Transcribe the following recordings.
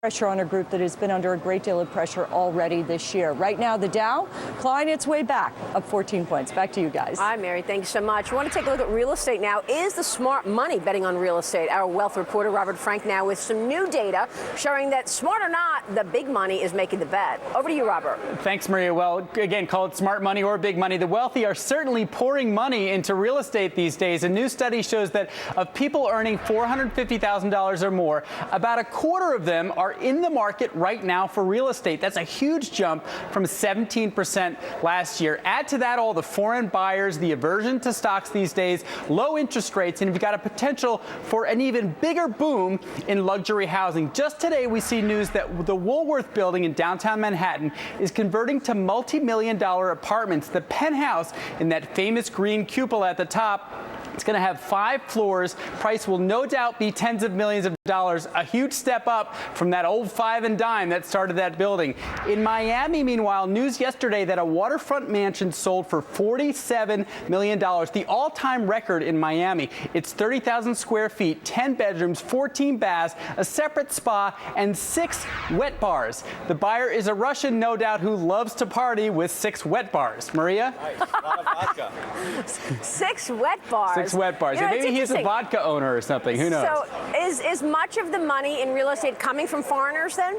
Pressure on a group that has been under a great deal of pressure already this year. Right now, the Dow clawing its way back, up 14 points. Back to you guys. Hi, Mary. Thanks so much. We want to take a look at real estate now. Is the smart money betting on real estate? Our wealth reporter, Robert Frank, now with some new data showing that, smart or not, the big money is making the bet. Over to you, Robert. Thanks, Maria. Well, again, call it smart money or big money. The wealthy are certainly pouring money into real estate these days. A new study shows that of people earning $450,000 or more, about a quarter of them are in the market right now for real estate. That's a huge jump from 17% last year. Add to that all the foreign buyers, the aversion to stocks these days, low interest rates, and you've got a potential for an even bigger boom in luxury housing. Just today, we see news that the Woolworth building in downtown Manhattan is converting to multi-million-dollar apartments. The penthouse in that famous green cupola at the top, it's going to have 5 floors. Price will no doubt be tens of millions of dollars, a huge step up from that old 5 and dime that started that building. In Miami, meanwhile, news yesterday that a waterfront mansion sold for $47 million, the all-time record in Miami. It's 30,000 square feet, 10 bedrooms, 14 baths, a separate spa, and 6 wet bars. The buyer is a Russian, no doubt, who loves to party with 6 wet bars. Maria? Nice. A lot of vodka. 6 wet bars. 6 wet bars. You know, maybe he's a vodka owner or something. Who knows? So is much of the money in real estate coming from foreigners then?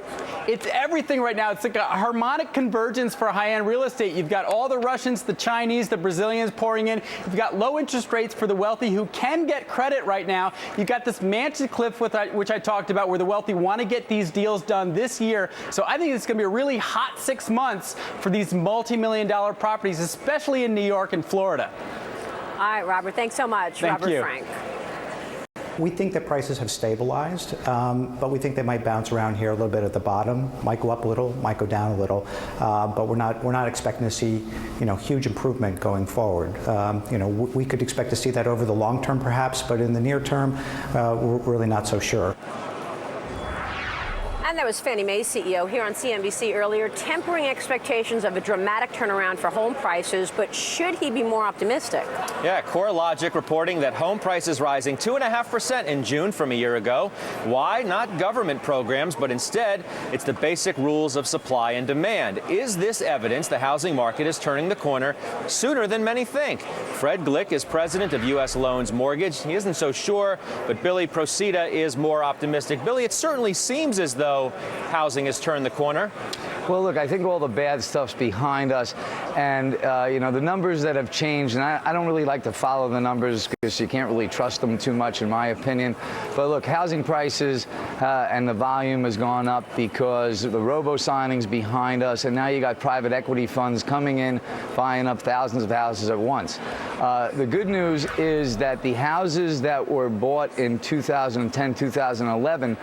It's everything right now. It's like a harmonic convergence for high-end real estate. You've got all the Russians, the Chinese, the Brazilians pouring in. You've got low interest rates for the wealthy who can get credit right now. You've got this mansion cliff, which I talked about, where the wealthy want to get these deals done this year. So I think it's going to be a really hot 6 months for these multi-million-dollar properties, especially in New York and Florida. All right, Robert, thanks so much. Thank Robert you. Frank. We think that prices have stabilized, but we think they might bounce around here a little bit at the bottom. Might go up a little, might go down a little, but we're not expecting to see, huge improvement going forward. We could expect to see that over the long term, perhaps, but in the near term, we're really not so sure. And that was Fannie Mae's CEO here on CNBC earlier, tempering expectations of a dramatic turnaround for home prices. But should he be more optimistic? Yeah, CoreLogic reporting that home prices rising 2.5% in June from a year ago. Why? Not government programs, but instead it's the basic rules of supply and demand. Is this evidence the housing market is turning the corner sooner than many think? Fred Glick is president of U.S. Loans Mortgage. He isn't so sure, but Billy Procida is more optimistic. Billy, it certainly seems as though housing has turned the corner. Well, look, I think all the bad stuff's behind us, and the numbers that have changed, and I don't really like to follow the numbers because you can't really trust them too much, in my opinion. But look, housing prices and the volume has gone up because the robo signings behind us, and now you got private equity funds coming in, buying up thousands of houses at once. The good news is that the houses that were bought in 2010, 2011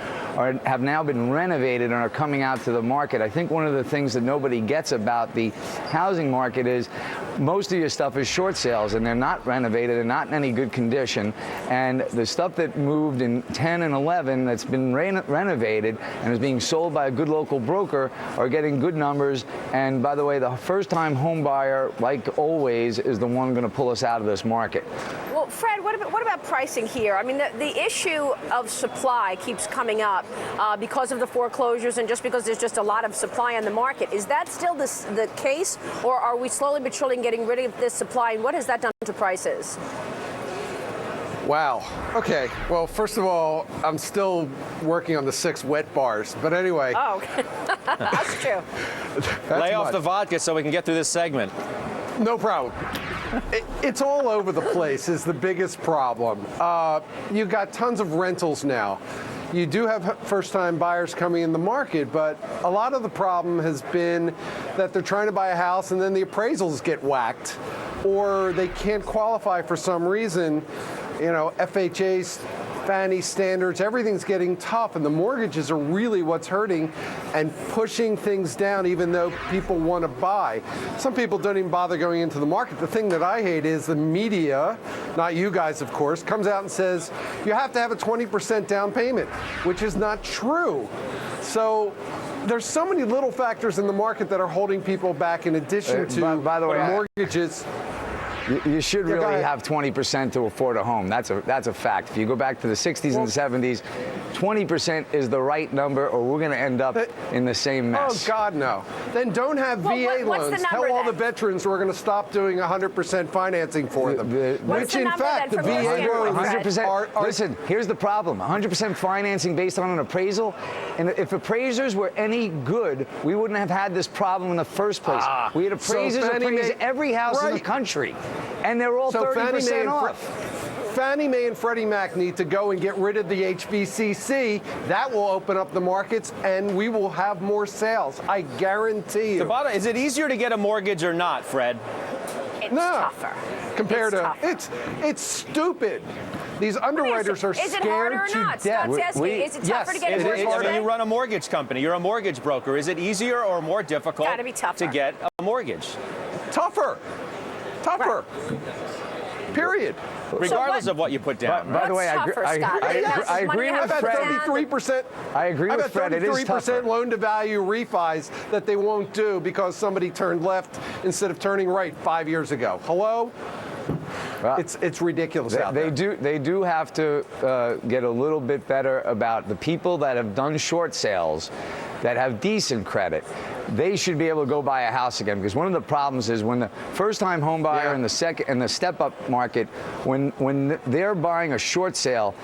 have now been renovated and are coming out to the market. I think one of the things that nobody gets about the housing market is most of your stuff is short sales, and they're not renovated and not in any good condition. And the stuff that moved in 10 and 11 that's been renovated and is being sold by a good local broker are getting good numbers. And by the way, the first-time home buyer, like always, is the one going to pull us out of this market. Well, Fred, what about pricing here? I mean, the issue of supply keeps coming up because of the foreclosures and just because there's just a lot of supply on the market. Is that still the case, or are we slowly but surely getting rid of this supply, and what has that done to prices? Wow. Okay. Well, first of all, I'm still working on the 6 wet bars. But anyway. Oh, okay. That's true. Lay off the vodka so we can get through this segment. No problem. It's all over the place is the biggest problem. You've got tons of rentals now. You do have first-time buyers coming in the market, but a lot of the problem has been that they're trying to buy a house and then the appraisals get whacked, or they can't qualify for some reason. FHA's, Fannie standards, everything's getting tough, and the mortgages are really what's hurting and pushing things down, even though people want to buy. Some people don't even bother going into the market. The thing that I hate is the media, not you guys, of course, comes out and says you have to have a 20% down payment, which is not true. So there's so many little factors in the market that are holding people back in addition to by the way, mortgages. You should Yeah, go really ahead. have 20% to afford a home. That's a fact. If you go back to the 60s and the 70s, 20% is the right number, or we're going to end up in the same mess. Oh, God, no. Then don't have Well, VA what's the loans. number Tell all the then? veterans we're going to stop doing 100% financing for them. What's Which, the in number fact, the then from your VA standpoint, loans Fred? 100%. Listen, here's the problem. 100% financing based on an appraisal. And if appraisers were any good, we wouldn't have had this problem in the first place. We had appraisers Fannie appraise Mae- every house in the Right. country. And they're all So 30% off. Fannie Mae and Freddie Mac need to go and get rid of the HVCC. That will open up the markets, and we will have more sales. I guarantee you. Is it easier to get a mortgage or not, Fred? It's No. tougher. Compared It's to tougher. it's stupid. These underwriters are Is it scared harder or to not? death. Scott's asking, is it tougher to get a it is mortgage harder. I mean, today? you run a mortgage company. You're a mortgage broker. Is it easier or more difficult Gotta be tougher. to get a mortgage? Tougher. Period. Regardless of what you put down. By the way, What's tougher, Scott? I agree Money with I've had Fred. 33%. I agree I've with had Fred. It is 33% tougher. loan to value refis that they won't do because somebody turned left instead of turning right 5 years ago. Hello? Well, It's ridiculous out there. They do have to get a little bit better about the people that have done short sales that have decent credit. They should be able to go buy a house again, because one of the problems is when the first-time home buyer and the second and the step-up market, when they're buying a short sale,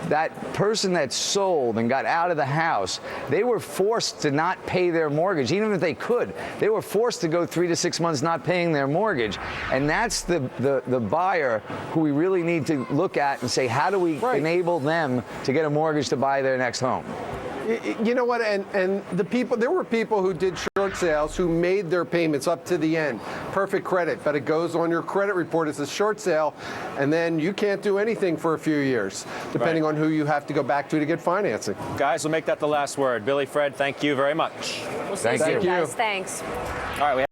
that person that sold and got out of the house, they were forced to not pay their mortgage, even if they could. They were forced to go 3 to 6 months not paying their mortgage, and that's the buyer who we really need to look at and say, how do we enable them to get a mortgage to buy their next home? You know what? And there were people who did short sales who made their payments up to the end. Perfect credit, but it goes on your credit report as a short sale, and then you can't do anything for a few years, depending on who you have to go back to get financing. Guys, we'll make that the last word. Billy, Fred, thank you very much. We'll see you Thank soon, you. guys. Thanks. All right.